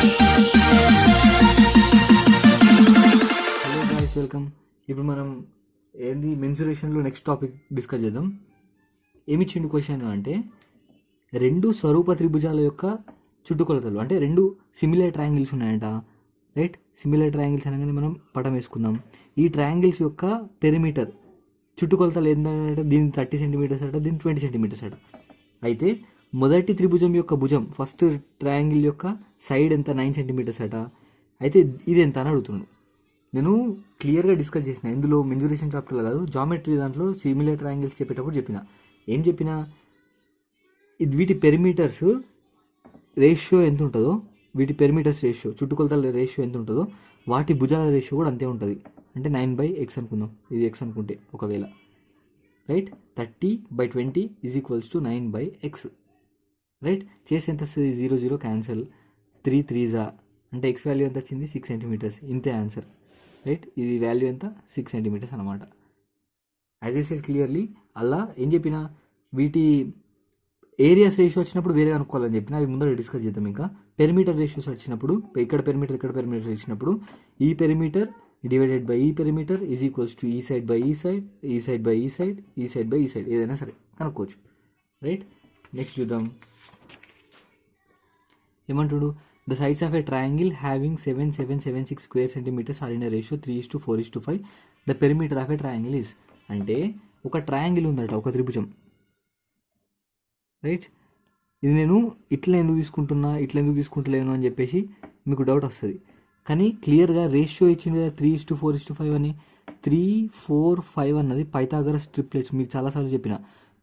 Hello guys, welcome. ఇప్పుడు మనం ఏంది మెన్సురేషన్లో నెక్స్ట్ టాపిక్ డిస్కస్ చేద్దాం. ఏమిచ్చిండు క్వశ్చన్ అంటే, రెండు స్వరూప త్రిభుజాల యొక్క చుట్టుకొలతలు, అంటే రెండు సిమిలర్ ట్రయాంగిల్స్ ఉన్నాయంట, రైట్? సిమిలర్ ట్రయాంగిల్స్ అనగానే మనం పటం వేసుకుందాం. ఈ ట్రయాంగిల్స్ యొక్క పెరిమీటర్ చుట్టుకొలతలు ఏంటంటే, దీని 30 సెంటీమీటర్స్ అట, దీని 20 సెంటీమీటర్స్ అట. అయితే మొదటి త్రిభుజం యొక్క భుజం, ఫస్ట్ ట్రయాంగిల్ యొక్క సైడ్ ఎంత, 9 సెంటీమీటర్స్ అట. అయితే ఇది ఎంత అని అడుగుతున్నాడు. నేను క్లియర్గా డిస్కస్ చేసిన, ఇందులో మెన్సురేషన్ చాప్టర్లో కాదు, జామెట్రీ దాంట్లో సిమిలర్ ట్రయాంగిల్స్ చెప్పేటప్పుడు ఏం చెప్పినా, ఇది వీటి పెరిమీటర్స్ రేషియో ఎంత ఉంటుందో, వీటి పెరిమీటర్స్ రేషియో, చుట్టుకొలతల రేషియో ఎంత ఉంటుందో, వాటి భుజాల రేషియో కూడా అంతే ఉంటుంది. అంటే 9/x అనుకుందాం, ఇది x అనుకుంటే ఒకవేళ, రైట్? 30/20 = 9/x, right? చేసి ఎంత వస్తుంది? 0 0 క్యాన్సల్, 3 3s అంటే x వాల్యూ ఎంత వచ్చింది? 6 సెంటీమీటర్స్. ఇంతే ఆన్సర్, రైట్? ఇది వాల్యూ ఎంత? 6 సెంటీమీటర్స్ అనమాట. యాజ్ ఐ సెడ్ క్లియర్లీ, అలా ఏం చెప్పినా, వీటి ఏరియాస్ రేషియో వచ్చినప్పుడు వేరే అనుకోవాలని చెప్పిన, అవి ముందర డిస్కస్ చేద్దాం. ఇంకా పెరిమీటర్ రేషియోస్ వచ్చినప్పుడు, ఇక్కడ పెరిమీటర్ వచ్చినప్పుడు, ఈ పెరిమీటర్ డివైడెడ్ బై ఈ పెరిమీటర్ ఈజ్ ఈక్వల్స్ టు ఈ సైడ్ బై ఈ సైడ్, ఈ సైడ్ బై ఈ సైడ్, ఈ సైడ్ బై ఈ సైడ్, ఏదైనా సరే కనుక్కోవచ్చు, రైట్? నెక్స్ట్ చూద్దాం ఏమంటుడు. The sides of a triangle having 7776 square centimeters are in a ratio 3:4:5. The perimeter of a triangle is, అంటే ఒక ట్రయాంగిల్ ఉందట, ఒక త్రిభుజం, రైట్? ఇది నేను ఇట్లా ఎందుకు తీసుకుంటలేను అని చెప్పేసి మీకు డౌట్ వస్తుంది. కానీ క్లియర్గా రేషియో ఇచ్చింది కదా, 3:4:5 అని. 3 4 5 అన్నది పైథాగరస్ ట్రిప్లెట్స్. మీకు చాలాసార్లు చెప్పిన,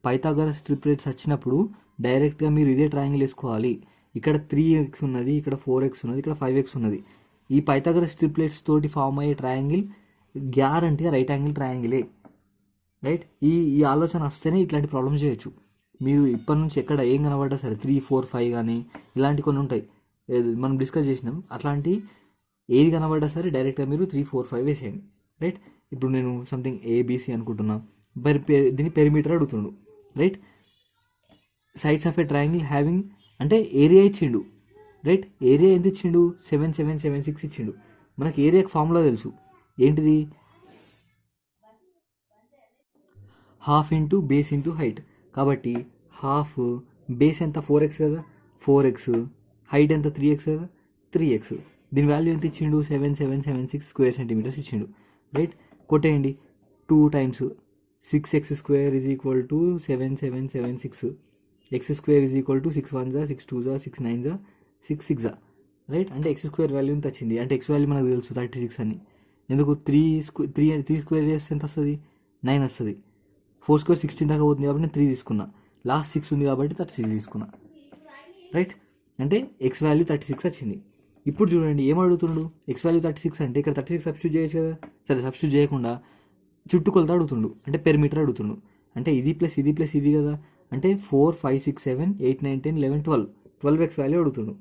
పైథాగరస్ ట్రిప్లెట్స్ వచ్చినప్పుడు డైరెక్ట్గా మీరు ఇదే ట్రయాంగిల్ వేసుకోవాలి. ఇక్కడ 3x ఉన్నది, ఇక్కడ 4x ఉన్నది, ఇక్కడ 5x ఉన్నది. ఈ పైథాగరస్ ట్రిప్లెట్స్ తోటి ఫామ్ అయ్యే ట్రయాంగిల్ గ్యారంటీగా రైట్ యాంగిల్ ట్రయాంగిలే, రైట్? ఈ ఆలోచన వస్తేనే ఇట్లాంటి ప్రాబ్లమ్స్ చేయొచ్చు. మీరు ఇప్పటి నుంచి ఎక్కడ ఏం కనబడ్డా సరే, 3 4 5 కానీ ఇలాంటి కొన్ని ఉంటాయి, మనం డిస్కస్ చేసినాం. అట్లాంటి ఏది కనబడ్డా సరే డైరెక్ట్గా మీరు 3 4 5 వేసేయండి, రైట్? ఇప్పుడు నేను సంథింగ్ ABC అనుకుంటున్నా, దీని పెరిమీటర్ అడుగుతుండు, right? Sides of a triangle having అంటే ఏరియా ఇచ్చిండు, రైట్? ఏరియా ఎంత ఇచ్చిండు? 7776 ఇచ్చిండు. మనకి ఏరియాకి ఫార్ములా తెలుసు, ఏంటిది? ½ ఇంటూ బేస్ ఇంటూ హైట్. కాబట్టి హాఫ్ బేస్ ఎంత? 4x కదా, 4x, హైట్ ఎంత? 3x కదా, 3x. దీని వాల్యూ ఎంత ఇచ్చిండు? 7776 స్క్వేర్ సెంటీమీటర్స్ ఇచ్చిండు, రైట్? కొట్టేయండి. 2 times 6x² = 7776, x² = 6 1 6 2 6 9 6 6, రైట్? అంటే x² వాల్యూ ఎంత వచ్చింది? అంటే x వాల్యూ మనకు తెలుసు 36 అని. ఎందుకు? 3 స్క్వేర్ చేస్తే ఎంత వస్తుంది? 9 వస్తుంది. 4 స్క్వేర్ 16 దాకా పోతుంది కాబట్టి నేను 3 తీసుకున్నా. లాస్ట్ 6 ఉంది కాబట్టి 36 తీసుకున్నా, రైట్? అంటే x వాల్యూ 36 వచ్చింది. ఇప్పుడు చూడండి ఏం అడుగుతుండు. x వాల్యూ 36 అంటే ఇక్కడ 36 సబ్స్టిట్యూట్ చేయొచ్చు కదా. సరే, సబ్స్టిట్యూట్ చేయకుండా చుట్టుకొలత అడుగుతుండు, అంటే పెరిమీటర్ అడుగుతుండు. అంటే ఇది ప్లస్ ఇది ప్లస్ ఇది కదా, అంటే 4 5 6 7 8 9 10 11 12x వాల్యూ అడుగుతుండు.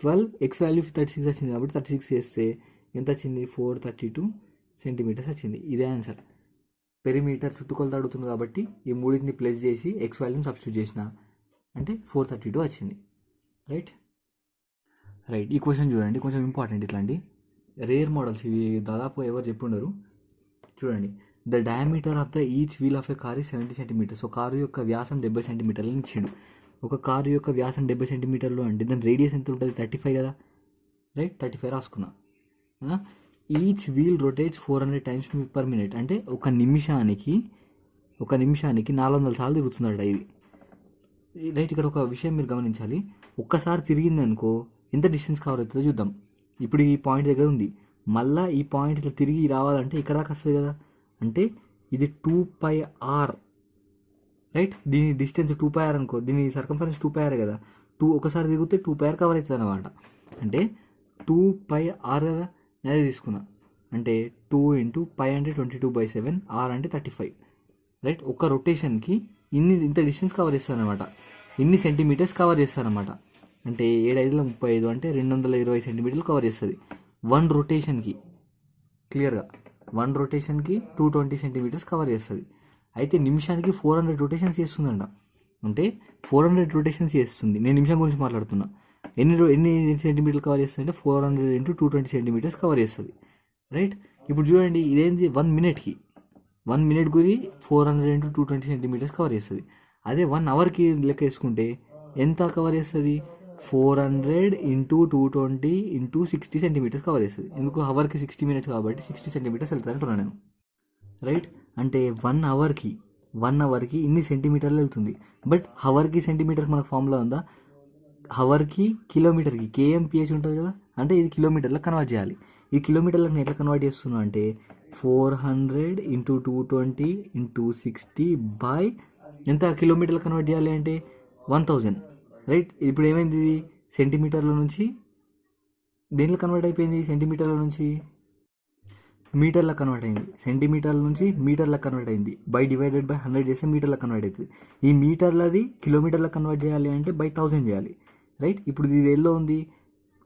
12x వాల్యూ 36 వచ్చింది కాబట్టి 36 చేస్తే ఎంత వచ్చింది? 432 సెంటీమీటర్స్ వచ్చింది. ఇదే ఆన్సర్. పెరిమీటర్ చుట్టుకొలత అడుగుతుంది కాబట్టి ఈ మూడింటిని ప్లస్ చేసి x వాల్యూని సబ్స్టిట్యూట్ చేసిన, అంటే 432 వచ్చింది, రైట్? ఈ క్వశ్చన్ చూడండి, కొంచెం ఇంపార్టెంట్. ఇట్లాంటి రేర్ మోడల్స్ ఇవి దాదాపు ఎవరు చెప్పుండరు. చూడండి, the diameter of the each wheel of a car ఈ 70 సెంటీమీటర్స్. ఒక కారు యొక్క వ్యాసం 70 సెంటీమీటర్లు ఇచ్చిండు. ఒక కారు యొక్క వ్యాసం 70 సెంటీమీటర్లు అంటే దాని రేడియస్ ఎంత ఉంటుంది? 35 కదా, రైట్? 35 రాసుకున్నా. Each wheel rotates 400 times per minute. అంటే ఒక నిమిషానికి 400 సార్లు తిరుగుతుందట ఇది, రైట్? ఇక్కడ ఒక విషయం మీరు గమనించాలి. ఒక్కసారి తిరిగింది అనుకో, ఎంత డిస్టెన్స్ కవర్ అవుతుందో చూద్దాం. ఇప్పుడు ఈ పాయింట్ దగ్గర ఉంది, మళ్ళీ ఈ పాయింట్ ఇట్లా తిరిగి రావాలంటే ఇక్కడ దాకా వస్తుంది కదా. అంటే ఇది 2πr, రైట్? దీని డిస్టెన్స్ 2πr అనుకో, దీని సర్కంఫరెన్స్ 2πr కదా. ఒకసారి తిరిగితే 2πr కవర్ అవుతుంది అనమాట. అంటే 2πr కదా, నేను తీసుకున్నా. అంటే 2 × π అంటే 22/7, r అంటే 35, రైట్? ఒక రొటేషన్కి ఇంత డిస్టెన్స్ కవర్ చేస్తాను అనమాట, ఇన్ని సెంటీమీటర్స్ కవర్ చేస్తాను అనమాట. అంటే 7 5 35 అంటే 220 సెంటీమీటర్లు కవర్ చేస్తుంది 1 రొటేషన్కి. క్లియర్గా 1 రొటేషన్కి 220 సెంటీమీటర్స్ కవర్ చేస్తుంది. అయితే నిమిషానికి 400 రొటేషన్స్ చేస్తుందంట. అంటే 400 రొటేషన్స్ చేస్తుంది. నేను నిమిషం గురించి మాట్లాడుతున్నా. ఎన్ని సెంటీమీటర్లు కవర్ చేస్తుంది అంటే 400 × 220 సెంటీమీటర్స్ కవర్ చేస్తుంది, రైట్. ఇప్పుడు చూడండి ఇదేంటి 1 మినిట్కి 1 మినిట్ గురి 400 × 220 సెంటీమీటర్స్ కవర్ చేస్తుంది. అదే 1 అవర్కి లెక్క వేసుకుంటే ఎంత కవర్ చేస్తుంది, 400 × 220 × 60 సెంటీమీటర్స్ కవర్ చేస్తుంది. ఎందుకు, అవర్కి 60 మినిట్స్ కాబట్టి 60 సెంటీమీటర్స్ వెళ్తుంది అంటున్నాను నేను, రైట్. అంటే 1 అవర్కి ఇన్ని సెంటీమీటర్లు వెళ్తుంది. బట్ అవర్కి సెంటీమీటర్కి మనకు ఫార్ములా ఉందా, అవర్కి కిలోమీటర్కి కేఎంపిహెచ్ ఉంటుంది కదా, అంటే ఇది కిలోమీటర్లకు కన్వర్ట్ చేయాలి. ఈ కిలోమీటర్లకు ఎట్లా కన్వర్ట్ చేస్తున్నా అంటే 400 × 220 × 60 బై ఎంత కిలోమీటర్లు కన్వర్ట్ చేయాలి అంటే 1000, రైట్. ఇప్పుడు ఏమైంది, ఇది సెంటీమీటర్ల నుంచి దేనిలో కన్వర్ట్ అయిపోయింది, సెంటీమీటర్ల నుంచి మీటర్లకు కన్వర్ట్ అయింది, సెంటీమీటర్ల నుంచి మీటర్లకు కన్వర్ట్ అయింది. బై డివైడెడ్ బై 100 చేస్తే మీటర్లకు కన్వర్ట్ అవుతుంది. ఈ మీటర్లది కిలోమీటర్లకు కన్వర్ట్ చేయాలి అంటే బై 1000 చేయాలి, రైట్. ఇప్పుడు ఇది ఎల్లో ఉంది,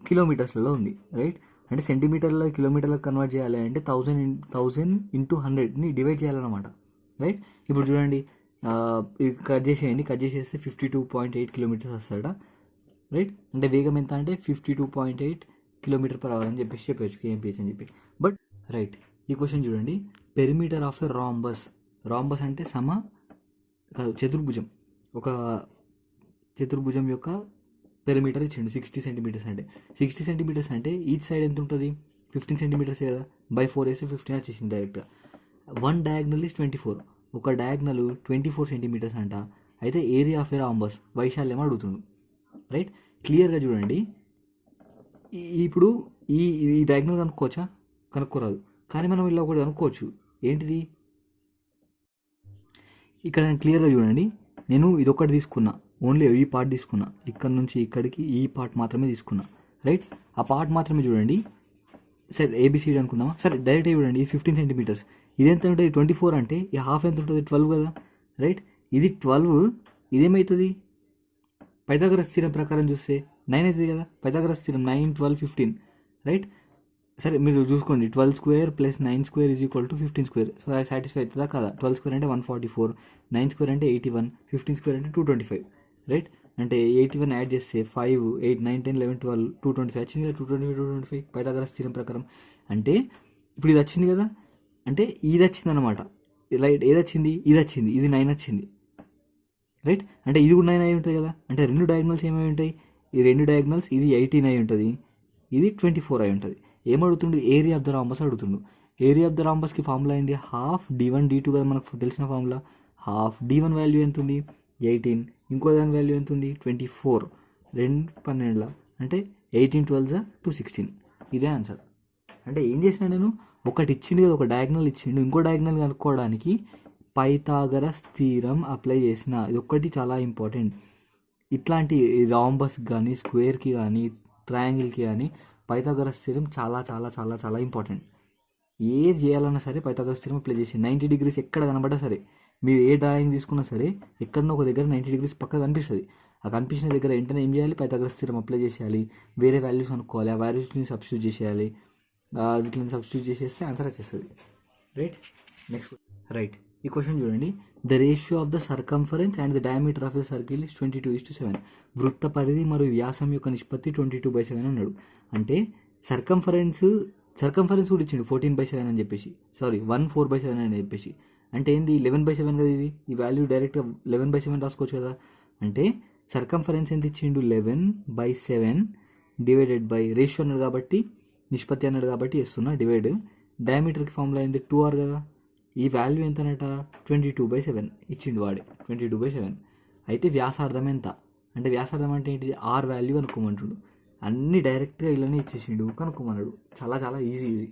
కిలోమీటర్స్లలో ఉంది, రైట్. అంటే సెంటీమీటర్ల కిలోమీటర్లకు కన్వర్ట్ చేయాలి అంటే 1000 × 100ని డివైడ్ చేయాలన్నమాట, రైట్. ఇప్పుడు చూడండి ఇది కట్ చేసేస్తే 52.8 కిలోమీటర్స్ వస్తాడా, రైట్. అంటే వేగం ఎంత అంటే 52.8 km/h అని చెప్పచ్చు కేఎంపిహెచ్ అని చెప్పి. బట్ రైట్, ఈ క్వశ్చన్ చూడండి, పెరిమీటర్ ఆఫ్ ఎ రాంబస్ అంటే చతుర్భుజం, ఒక చతుర్భుజం యొక్క పెరిమీటర్ ఇచ్చిండు 60 సెంటీమీటర్స్ అంటే 60 సెంటీమీటర్స్ అంటే ఈచ్ సైడ్ ఎంత ఉంటుంది, 15 సెంటీమీటర్స్ కదా, బై 4 వేస్తే 15 వచ్చేసింది డైరెక్ట్గా. 1 డయాగ్నల్ ఇస్ 24, ఒక డయాగ్నల్ 24 సెంటీమీటర్స్ అంట. అయితే ఏరియా ఆఫ్ ఎ రాంబస్ వైశాల్యం అడుగుతుండు, రైట్. క్లియర్గా చూడండి, ఇప్పుడు ఈ డయాగ్నల్ కనుక్కోరాదు, కానీ మనం ఇలా ఒకటి కనుక్కోవచ్చు. ఏంటిది, ఇక్కడ క్లియర్గా చూడండి, నేను ఇది ఒకటి తీసుకున్నా, ఓన్లీ ఈ పార్ట్ తీసుకున్నా, ఇక్కడ నుంచి ఇక్కడికి ఈ పార్ట్ మాత్రమే తీసుకున్నా, రైట్. ఆ పార్ట్ మాత్రమే చూడండి, సరే ఏబిసిడి అనుకుందామా, సరే డైరెక్ట్ చూడండి. ఇది 15 సెంటీమీటర్స్, ఇది ఎంత ఉంటుంది 24 అంటే ఈ హాఫ్ ఎంత ఉంటుంది 12 కదా, రైట్. ఇది 12, ఇదేమవుతుంది పైథాగరస్ థీరం ప్రకారం చూస్తే 9 అవుతుంది కదా, పైథాగరస్ థీరం 9, 12, 15, రైట్. సరే మీరు చూసుకోండి, 12² + 9² = 15². సో అది సాటిస్ఫై అవుతుందా కదా, 12² అంటే 144, 9² అంటే 81, 15² అంటే 225, రైట్. అంటే 81 యాడ్ చేస్తే 5, 8, 9, 10, 11, 12, 225 వచ్చింది కదా, 225 పైథాగరస్ థీరం ప్రకారం. అంటే ఇప్పుడు ఇది వచ్చింది కదా, అంటే ఇది వచ్చింది అనమాట, రైట్. ఏది వచ్చింది, ఇది వచ్చింది, ఇది 9 వచ్చింది, రైట్. అంటే ఇది కూడా 9 అయి ఉంటుంది కదా, అంటే రెండు డయాగ్నల్స్ ఏమై ఉంటాయి, ఈ రెండు డయాగ్నల్స్ ఇది 18 అయి ఉంటుంది, ఇది 24 అయి ఉంటుంది. ఏమడుగుతుండు, ఏరియా ఆఫ్ ద రాంబస్ అడుగుతుండు. ఏరియా ఆఫ్ ద రాంబస్కి ఫార్ములా అయింది ½ d1 d2 కదా, మనకు తెలిసిన ఫార్ములా. ½ d1 వాల్యూ ఎంత ఉంది 18, ఇంకో దాని వాల్యూ ఎంత ఉంది 24, 2 12 అంటే 18 12 216, ఇదే ఆన్సర్. అంటే ఏం చేసినా నేను, ఒకటి ఇచ్చిండు కదా, ఒక డయాగ్నల్ ఇచ్చిండు, ఇంకో డయాగ్నల్ కనుక్కోవడానికి పైథాగరస్ థీరం అప్లై చేసిన. ఇది ఒక్కటి చాలా ఇంపార్టెంట్. ఇట్లాంటి రాంబస్కి కానీ స్క్వేర్కి కానీ ట్రయాంగిల్కి కానీ పైథాగరస్ థీరం చాలా చాలా చాలా చాలా ఇంపార్టెంట్. ఏది చేయాలన్నా సరే పైథాగరస్ థీరం అప్లై చేసి 90 degrees ఎక్కడ కనబడ్డా సరే, మీరు ఏ డ్రాయింగ్ తీసుకున్నా సరే ఎక్కడన్నా ఒక దగ్గర 90 degrees పక్క కనిపిస్తుంది. ఆ కనిపించిన దగ్గర వెంటనే ఏం చేయాలి, పైథాగరస్ థీరం అప్లై చేసేయాలి. వేరే వాల్యూస్ అనుకోవాలి, ఆ వాల్యూస్ని సబ్స్టిట్యూట్ చేసేయాలి. వీటిని సబ్స్టిట్యూట్ చేసేస్తే ఆన్సర్ వచ్చేస్తుంది, రైట్. నెక్స్ట్ రైట్, ఈ క్వశ్చన్ చూడండి, the ratio of the circumference and the diameter of the circle is 22:7. వృత్త పరిధి మరియు వ్యాసం యొక్క నిష్పత్తి 22/7 అన్నాడు. అంటే సర్కంఫరెన్స్ కూడా ఇచ్చిండు 14/7 అని చెప్పేసి, 14/7 అని చెప్పేసి. అంటే ఏంది 11/7 కదా, ఇది ఈ వాల్యూ డైరెక్ట్గా 11/7 రాసుకోవచ్చు కదా. అంటే సర్కంఫరెన్స్ ఎంత ఇచ్చిండు 11/7 డివైడెడ్ బై రేషియో అన్నాడు కాబట్టి, నిష్పత్తి అన్నాడు కాబట్టి వేస్తున్నా డివైడ్. డయామీటర్కి ఫార్ములా అయింది 2r కదా, ఈ వాల్యూ ఎంత అనట 22/7 ఇచ్చిండు వాడే, 22/7. అయితే వ్యాసార్థం ఎంత అంటే, వ్యాసార్థం అంటే ఏంటి, ఆర్ వాల్యూ కనుక్కోమంటుడు. అన్నీ డైరెక్ట్గా ఇలానే ఇచ్చేసిండు, కనుక్కోమన్నాడు. చాలా చాలా ఈజీ ఇది.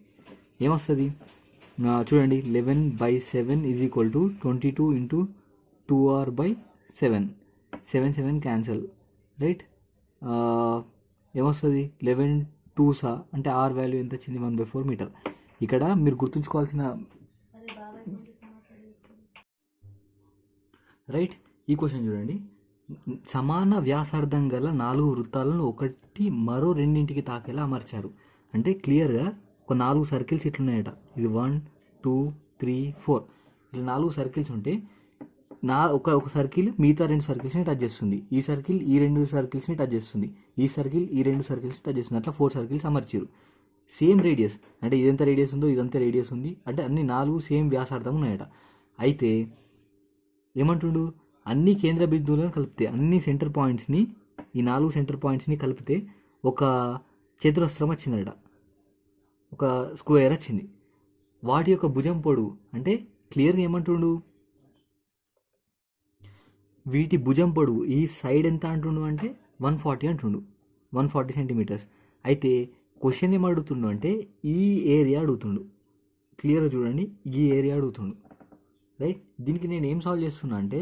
ఏమొస్తుంది చూడండి, 11/7 = 22 × 2r/7, 7 క్యాన్సల్, రైట్. ఏమొస్తుంది 11 2s అంటే ఆర్ వాల్యూ ఎంత వచ్చింది 1/4 మీటర్. ఇక్కడ మీరు గుర్తుంచుకోవాల్సిన రైట్, ఈ క్వశ్చన్ చూడండి, సమాన వ్యాసార్థం గల 4 వృత్తాలను ఒకటి మరో రెండింటికి తాకేలా అమర్చారు. అంటే క్లియర్గా ఒక 4 సర్కిల్స్ ఇట్లున్నాయట, ఇది 1 2 3 4, ఇలా 4 సర్కిల్స్ ఉంటే ఒక సర్కిల్ మిగతా 2 సర్కిల్స్ని టచ్ చేస్తుంది, ఈ సర్కిల్ ఈ 2 సర్కిల్స్ని టచ్ చేస్తుంది, ఈ సర్కిల్ ఈ 2 సర్కిల్స్ని టచ్ చేస్తుంది. అట్లా 4 సర్కిల్స్ అమర్చారు. సేమ్ రేడియస్, అంటే ఇదంతా రేడియస్ ఉందో ఇదంతా రేడియస్ ఉంది, అంటే అన్ని 4 సేమ్ వ్యాసార్థం ఉన్నాయట. అయితే ఏమంటుండు, అన్ని కేంద్ర బిందువులను కలిపితే, అన్ని సెంటర్ పాయింట్స్ని, ఈ 4 సెంటర్ పాయింట్స్ని కలిపితే ఒక చతురస్రం వచ్చిందట, ఒక స్క్వేర్ వచ్చింది. వాటి యొక్క భుజం పొడవు అంటే క్లియర్గా ఏమంటుండు, వీటి భుజం పొడవు ఈ సైడ్ ఎంత అంటుండు అంటే 140 అంటుండు, 140 సెంటీమీటర్స్. అయితే క్వశ్చన్ ఏం అడుగుతుండు అంటే ఈ ఏరియా అడుగుతుండు. క్లియర్గా చూడండి, ఈ ఏరియా అడుగుతుండు, రైట్. దీనికి నేను ఏం సాల్వ్ చేస్తున్నా అంటే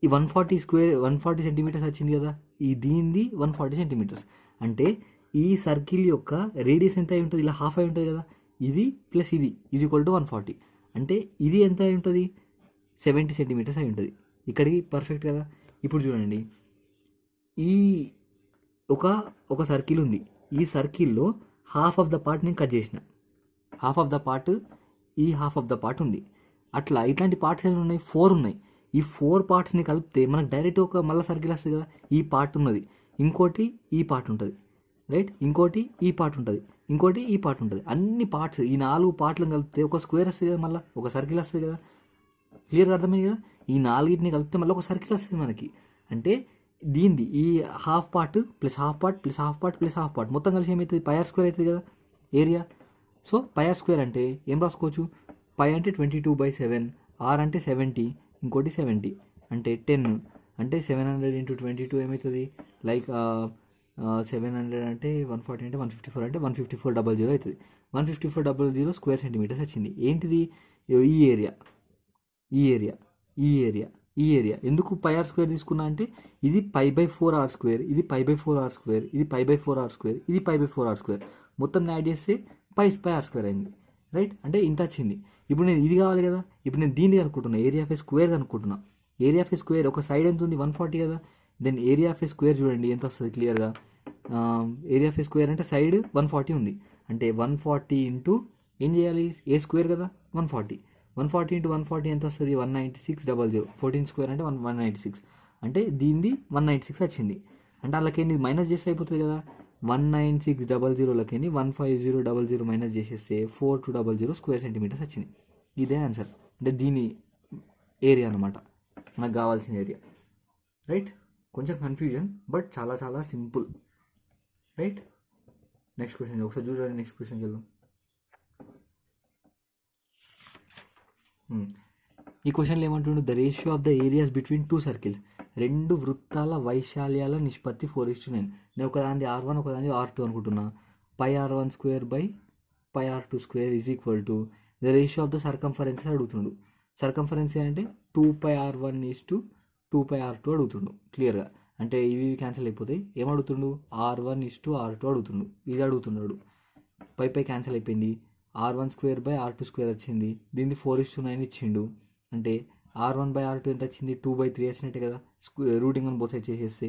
ఈ 140 సెంటీమీటర్స్ వచ్చింది కదా, ఈ దీనిది 140 సెంటీమీటర్స్. అంటే ఈ సర్కిల్ యొక్క రేడియస్ ఎంత అయి ఉంటుంది, ఇలా హాఫ్ అయి ఉంటుంది కదా, ఇది ప్లస్ ఇది ఈజ్ ఈక్వల్ టు 140. అంటే ఇది ఎంత అయి ఉంటుంది, 70 సెంటీమీటర్స్ అయి ఉంటుంది. ఇక్కడికి పర్ఫెక్ట్ కదా. ఇప్పుడు చూడండి, ఈ ఒక సర్కిల్ ఉంది, ఈ సర్కిల్లో హాఫ్ ఆఫ్ ద పార్ట్ నేను కట్ చేసిన, హాఫ్ ఆఫ్ ద పార్ట్, ఈ హాఫ్ ఆఫ్ ద పార్ట్ ఉంది. అట్లా ఇట్లాంటి పార్ట్స్ ఏమైనా ఉన్నాయి, 4 ఉన్నాయి. ఈ 4 పార్ట్స్ని కలిపితే మనకు డైరెక్ట్ ఒక మళ్ళీ సర్కిల్ వస్తుంది కదా. ఈ పార్ట్ ఉన్నది, ఇంకోటి ఈ పార్ట్ ఉంటుంది, రైట్, ఇంకోటి ఈ పార్ట్ ఉంటుంది, ఇంకోటి ఈ పార్ట్ ఉంటుంది. అన్ని పార్ట్స్, ఈ 4 పార్ట్లను కలిపితే ఒక స్క్వేర్ వస్తుంది కదా, మళ్ళీ ఒక సర్కిల్ వస్తుంది కదా. క్లియర్గా అర్థమైంది కదా. ఈ 4ని కలిపితే మళ్ళీ ఒక సర్కిల్ వస్తుంది మనకి. అంటే దీనిది ఈ half part plus half part plus half part plus half part మొత్తం కలిసి ఏమవుతుంది, πr² అవుతుంది కదా ఏరియా. సో πr² అంటే ఏం రాసుకోవచ్చు, π అంటే 22/7, r అంటే 70, ఇంకోటి 70 అంటే 10, అంటే 700 × 22 ఏమవుతుంది, లైక్ 700 అంటే 140 అంటే 154, అంటే 15400 అవుతుంది. 15400 స్క్వేర్ సెంటీమీటర్స్ వచ్చింది. ఏంటిది, ఈ ఏరియా, ఈ ఏరియా, ఈ ఏరియా, ఈ ఏరియా. ఎందుకు πr² తీసుకున్నా అంటే ఇది π/4r², ఇది π/4r², ఇది π/4r², ఇది π/4r², మొత్తం యాడ్ చేస్తే πr² అయింది, రైట్. అంటే ఇంత వచ్చింది. ఇప్పుడు నేను ఇది కావాలి కదా, ఇప్పుడు నేను దీన్ని అనుకుంటున్నా, ఏరియా ఆఫ్ ఏ స్క్వేర్ అనుకుంటున్నా. ఏరియా ఆఫ్ ఏ స్క్వేర్ ఒక సైడ్ ఎంత ఉంది, 140 కదా. Then area of a square చూడండి ఎంత వస్తుంది క్లియర్గా. ఏరియా ఆఫ్ ఏ స్క్వేర్ అంటే సైడ్ 140 ఉంది, అంటే 140 ఇంటూ ఏం చేయాలి, ఏ స్క్వేర్ కదా 140, 140 ఇంటూ 140 ఎంత వస్తుంది, 196,000, 14² అంటే 196, అంటే దీనిది 196 వచ్చింది. అంటే అలాకేంది మైనస్ చేస్తే అయిపోతుంది కదా. 196,000లకేని 150,000 మైనస్ చేసేస్తే 4200 స్క్వేర్ సెంటీమీటర్స్ వచ్చింది. ఇదే ఆన్సర్, అంటే దీని ఏరియా అనమాట, మనకు కావాల్సిన ఏరియా, రైట్. కొంచెం కన్ఫ్యూజన్, బట్ చాలా చాలా సింపుల్, రైట్. నెక్స్ట్ క్వశ్చన్ ఒకసారి చూడండి, నెక్స్ట్ క్వశ్చన్కి వెళ్దాం. ఈ క్వశ్చన్లో ఏమంటుండు, the ratio of the areas between 2 circles, 2 వృత్తాల వైశాల్యాల నిష్పత్తి 4:9. నేను ఒకదాని R1 ఒకదాని R2 అనుకుంటున్నా. πr1² πr2² is equal to the ratio of the circumference అడుగుతుండు. సర్కంఫరెన్స్ అంటే 2πr1:2πr2 అడుగుతుండు క్లియర్గా. అంటే ఇవి క్యాన్సిల్ అయిపోతాయి. ఏమడుగుతుండు, R1:R2 అడుగుతుండు, ఇది అడుగుతున్నాడు. పై క్యాన్సిల్ అయిపోయింది. r1² r2² వచ్చింది. దీన్ని 4:9 ఇచ్చిండు. అంటే r1/r2 ఎంత వచ్చింది, 2/3 వచ్చినట్టే కదా, రూటింగ్ అని బోత్ సైడ్ చేసేస్తే.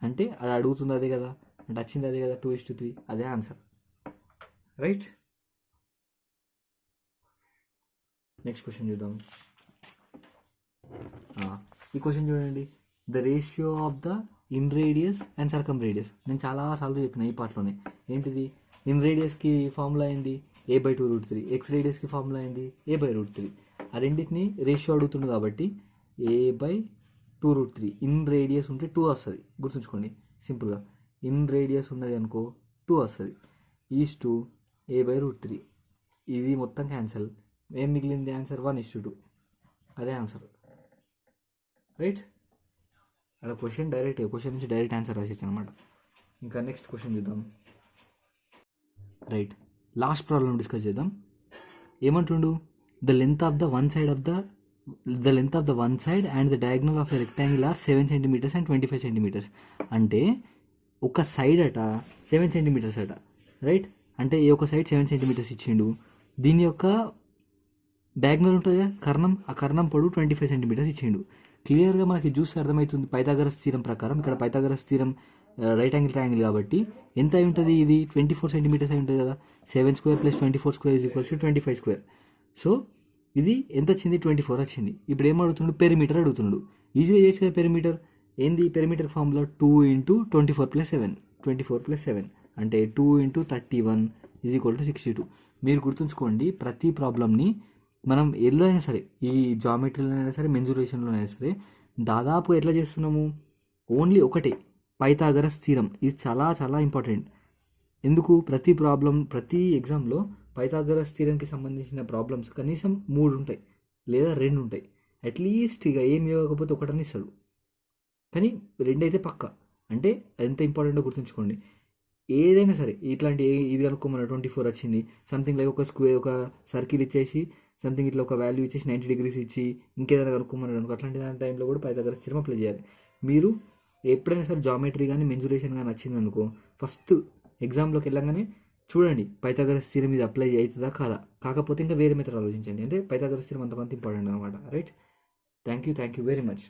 అంటే అది అడుగుతుంది అదే కదా, అంటే వచ్చింది అదే కదా, 2:3, అదే ఆన్సర్, రైట్. నెక్స్ట్ క్వశ్చన్ చూద్దాం. ఈ క్వశ్చన్ చూడండి, the ratio of the inradius and circumradius. నేను చాలా సార్లు చెప్పిన ఈ పార్ట్లోనే. ఏంటిది, ఇన్ రేడియస్కి ఫార్ములా అయింది a/2√3, ఎక్స్ రేడియస్కి ఫార్ములా అయింది a/√3. ఆ రెండింటిని రేషియో అడుగుతుంది కాబట్టి a/2√3. ఇన్ రేడియస్ ఉంటే 2 వస్తుంది, గుర్తుంచుకోండి సింపుల్గా. ఇన్ రేడియస్ ఉన్నది అనుకో 2 వస్తుంది, ఈజ్ టు a/√3. ఇది మొత్తం క్యాన్సల్, ఏం మిగిలింది ఆన్సర్ 1:2, అదే ఆన్సర్, రైట్. అక్కడ క్వశ్చన్ నుంచి డైరెక్ట్ ఆన్సర్ రాసేచ్చు అనమాట. ఇంకా నెక్స్ట్ క్వశ్చన్ చూద్దాం, రైట్. లాస్ట్ ప్రాబ్లం డిస్కస్ చేద్దాం. ఏమంటుండు, the length of the one side and the diagonal of the rectangle are 7 centimeters and 25 centimeters. అంటే ఒక సైడ్ అట 7 సెంటీమీటర్స్ అట, రైట్. అంటే ఈ ఒక సైడ్ 7 సెంటీమీటర్స్ ఇచ్చిండు. దీని యొక్క డయాగ్నల్ ఉంటుంది కదా కర్ణం, ఆ కర్ణం పొడవు 25 సెంటీమీటర్స్ ఇచ్చిండు. క్లియర్గా మనకి చూస్తే అర్థమవుతుంది పైథాగరస్ థీరం ప్రకారం. ఇక్కడ Pythagoras theorem right angle triangle కాబట్టి ఎంత అయి ఉంటుంది, ఇది 24 సెంటీమీటర్స్ అయి ఉంటుంది కదా. 7² + 24² ఈజ్ ఈక్వల్స్ టు 25². సో ఇది ఎంత వచ్చింది 24 వచ్చింది. ఇప్పుడు ఏం అడుగుతుండు, పెరిమీటర్ అడుగుతుండు. ఈజీగా చేయొచ్చు కదా పెరిమీటర్. ఏంది పెరిమీటర్ ఫార్ములా 2 ఇంటూ 24+7 అంటే 2 ఇంటూ 31 = 62. మీరు గుర్తుంచుకోండి, ప్రతి ప్రాబ్లమ్ని మనం ఎలా అయినా సరే, ఈ జామెట్రీలో అయినా సరే, మెన్సురేషన్లో అయినా సరే, దాదాపు ఎట్లా చేస్తున్నాము, ఓన్లీ ఒకటే పైథాగరస్ థీరం. ఇది చాలా చాలా ఇంపార్టెంట్. ఎందుకు, ప్రతి ప్రాబ్లం, ప్రతి ఎగ్జామ్లో పైథాగరస్ థీరంకి సంబంధించిన ప్రాబ్లమ్స్ కనీసం 3 ఉంటాయి లేదా 2 ఉంటాయి. అట్లీస్ట్ ఇక ఏం ఇవ్వకపోతే ఒకటని ఇస్తాడు, కానీ 2 అయితే పక్క. అంటే ఎంత ఇంపార్టెంటో గుర్తుంచుకోండి. ఏదైనా సరే ఇట్లాంటి ఇది కనుక్కోమన్న 24 వచ్చింది, సంథింగ్ లైక్ ఒక స్క్వేర్, ఒక సర్కిల్ ఇచ్చేసి సంథింగ్ ఇట్లా ఒక వాల్యూ ఇచ్చేసి 90 degrees ఇచ్చి ఇంకేదైనా కనుక్కోమన్నారు అనుకో, అట్లాంటి దాని టైంలో కూడా పైథాగరస్ థీరం అప్లై చేయాలి. మీరు ఎప్పుడైనా సరే జామెట్రీ కానీ మెన్సురేషన్ కానీ వచ్చింది అనుకో, ఫస్ట్ ఎగ్జామ్లోకి వెళ్ళగానే చూడండి పైథాగరస్ థీరం ఇది అప్లై అవుతుందా కాదా. కాకపోతే ఇంకా వేరే మెథడ్ ఆలోచించండి. అంటే పైథాగరస్ థీరం అంతమంది ఇంపార్టెంట్ అనమాట. Right. Thank you very much.